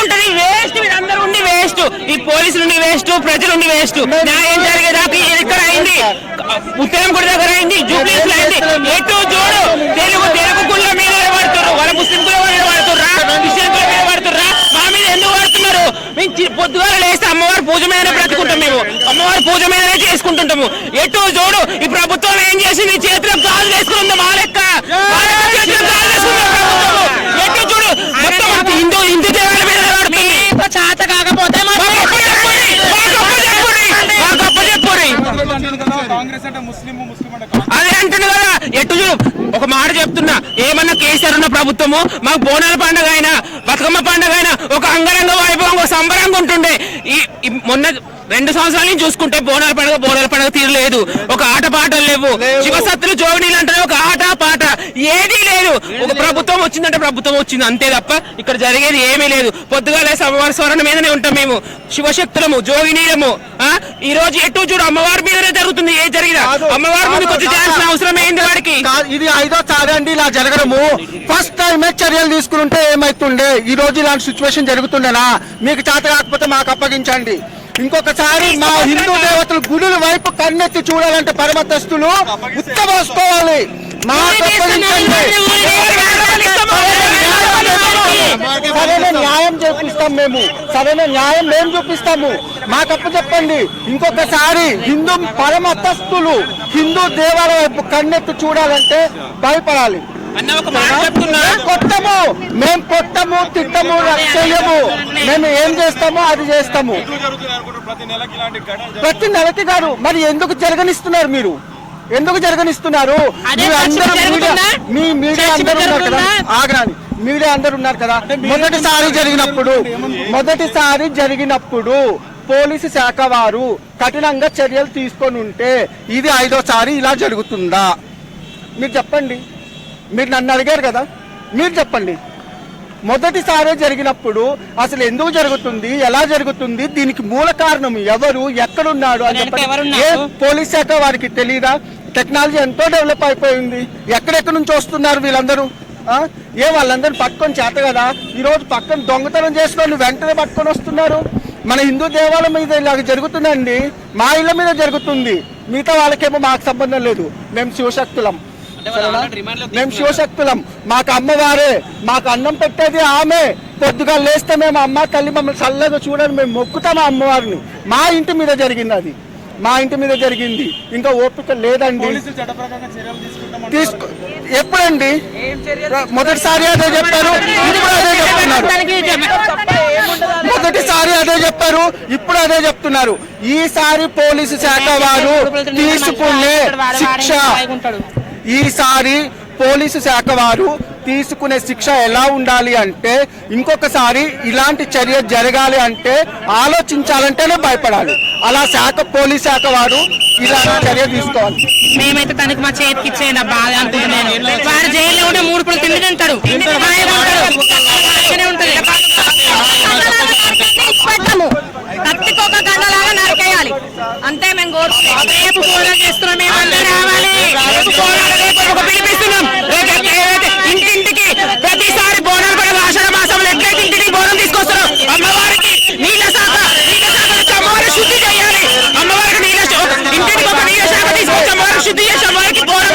ఉంటది వేస్ట్, వీళ్ళందరూ ఉండి వేస్ట్, ఈ పోలీసులు ఉండి వేస్ట్, ప్రజలు ఉండి వేస్ట్. న్యాయం జరిగేదాకా ఇక్కడ అయింది, ఉత్తరం గుడి దగ్గర అయింది, జూబ్లీస్ అయింది. ఎటు చూడు తెలుగు కుళ్ళ మీద పడుతున్నారు, వాళ్ళ ముస్లిం కుల మీద పడుతుర్రా, క్రిస్టియన్ కుల మీద పడుతుర్రా, మా మీద ఎందుకు పడుతున్నారు? మేము పొద్దుగాల లేస్తే అమ్మవారి పూజ మీదనే బ్రతుకుంటాం, మేము అమ్మవారి పూజ మీదనే చేసుకుంటుంటాము. ఎటు చూడు ఈ ప్రభుత్వం ఏం చేసింది, చేతిలో గాజులు వేసుకుంది, మా లెక్క చేతిలో గాజులు వేసుకుంది ప్రభుత్వం. ఎటు చూడు మొత్తం హిందూ దేవాల మీద చేత కాకపోతే అదే అంటున్నా కదా. ఎటు చూడు ఒక మాట చెప్తున్నా, ఏమన్నా కేసీఆర్ ఉన్న ప్రభుత్వము మాకు బోనాల పండుగ అయినా బతుకమ్మ పండుగ అయినా ఒక అంగరంగ వైభవంగా సంబరంగా ఉంటుండే. ఈ మొన్న 2 సంవత్సరాల నుంచి చూసుకుంటే బోనాల పండుగ తీరలేదు, ఒక ఆట పాటలు లేవు, శివసత్తులు జోగినీలు అంటే ఒక ఆట పాట ఏదీ లేదు. ఒక ప్రభుత్వం వచ్చిందంటే ప్రభుత్వం వచ్చింది అంతే తప్ప ఇక్కడ జరిగేది ఏమీ లేదు. పొద్దుగాలే అమ్మవారి స్మరణ మీదనే ఉంటాం మేము, శివశక్తులము జోగినీలము. ఈ రోజు ఎటు చూడు అమ్మవారి మీదనే జరుగుతుంది, ఏ జరిగినా అమ్మవారి ముందుకు వచ్చి చేయాల్సిన అవసరం ఏంది వాడికి? ఇది 5వ సారి అండి ఇలా జరగడము. ఫస్ట్ టైం చర్యలు తీసుకుంటే ఏమైతుండే, ఈ రోజు ఇలాంటి సిచ్యువేషన్ జరుగుతుండేనా? మీకు చేత కాకపోతే మాకు అప్పగించండి. ఇంకొకసారి మా హిందూ దేవతలు గుడుల వైపు కన్నెత్తి చూడాలంటే పరమతస్తులు ఉత్తమోసుకోవాలి. సరైన న్యాయం చూపిస్తాం మేము, సరైన న్యాయం మేము చూపిస్తాము. మాకప్పు చెప్పండి. ఇంకొకసారి హిందూ పరమతస్తులు హిందూ దేవాలయ వైపు కన్నెత్తి చూడాలంటే భయపడాలి. కొట్టము, మేము కొట్టము, తిట్టము, చెయ్యము. మేము ఏం చేస్తామో అది చేస్తాము. ప్రతి నెలకి కాదు. మరి ఎందుకు జరగనిస్తున్నారు మీరు? ఎందుకు జరగనిస్తున్నారు? మీ మీడియా అందరూ ఉన్నారు కదా, ఆగ్రాని మీడియా అందరూ ఉన్నారు కదా. మొదటిసారి జరిగినప్పుడు పోలీసు శాఖ వారు కఠినంగా చర్యలు తీసుకొని ఉంటే ఇది 5వ సారి ఇలా జరుగుతుందా? మీరు చెప్పండి. మీరు నన్ను అడిగారు కదా, మీరు చెప్పండి. మొదటిసారి జరిగినప్పుడు అసలు ఎందుకు జరుగుతుంది, ఎలా జరుగుతుంది, దీనికి మూల కారణం ఎవరు, ఎక్కడున్నాడు అని చెప్పండి. ఏ పోలీస్ శాఖ వారికి తెలియదా? టెక్నాలజీ ఎంతో డెవలప్ అయిపోయింది. ఎక్కడెక్కడి నుంచి వస్తున్నారు వీళ్ళందరూ? వాళ్ళందరూ పట్టుకొని చేత కదా. ఈ రోజు పక్కన దొంగతనం చేసుకొని వెంటనే పట్టుకొని వస్తున్నారు. మన హిందూ దేవాలయం మీద ఇలాగ జరుగుతుందండి, మా ఇళ్ళ మీద జరుగుతుంది. మిగతా వాళ్ళకేమో మాకు సంబంధం లేదు. మేము శివశక్తులం, మాకు అమ్మవారే, మాకు అన్నం పెట్టేది ఆమె. పొద్దుగా లేస్తే మేము అమ్మ తల్లి మమ్మల్ని చల్లగా చూడని మేము మొక్కుతాము అమ్మవారిని. మా ఇంటి మీద జరిగింది అది, మా ఇంటి మీద జరిగింది. ఇంకా ఓపిక లేదండి. ఎప్పుడండి? మొదటిసారి అదే చెప్పారు, ఇప్పుడు అదే చెప్తున్నారు. మొదటిసారి అదే చెప్పారు, ఇప్పుడు అదే చెప్తున్నారు. ఈసారి పోలీసు శాఖ వారు తీసుకునే శిక్ష, ఈసారి పోలీసు శాఖ వారు తీసుకునే శిక్ష ఎలా ఉండాలి అంటే, ఇంకొకసారి ఇలాంటి చర్య జరగాలి అంటే ఆలోచించాలంటేనే భయపడాలి. అలా పోలీస్ శాఖ వారు ఇలాంటి చర్య తీసుకోవాలి. మేమైతే తనకి మా చేతికి ఇచ్చేయండి బాధ అనుకుంటున్నాను. వారు జైల్లో ఉంటే 3 పూలు తిండి తింటారు, కత్తికొక గంటలాగా నరికేయాలి అంతే. మేము కోరుతున్నాం, రేపు పోరాటం చేస్తున్నాం, మేమందరూ రావాలి. పిలిపిస్తున్నాం ఇంటింటికి. ప్రతిసారి బోనాలు పడే ఆషాఢ మాసంలో ఎట్లయితే ఇంటికి బోనం తీసుకొస్తారు, అమ్మవారికి నీళ్ళ శాఖ వచ్చి అమ్మవారికి శుద్ధి చేయాలి. అమ్మవారికి ఇంటికి ఒక నీళ్ళ శాఖ తీసుకొచ్చి అమ్మవారికి శుద్ధి చేసి అమ్మవారికి బోనం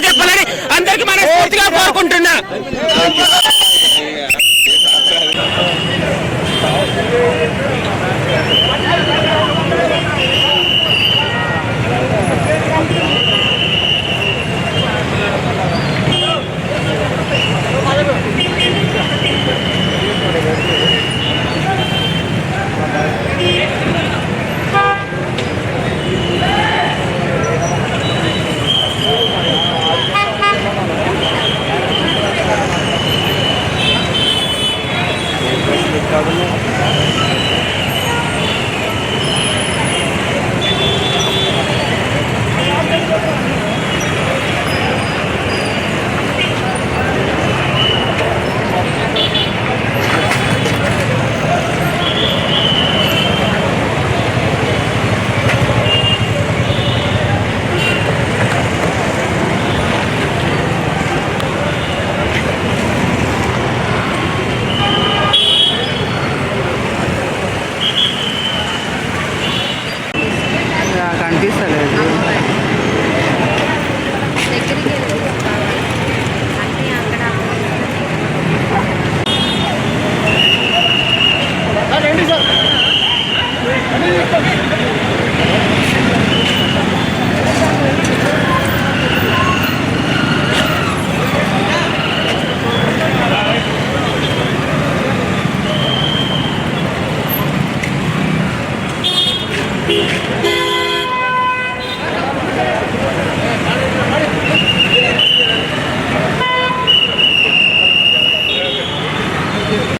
చెప్పాలని అందరికి మనస్ఫూర్తిగా కోరుకుంటున్నా.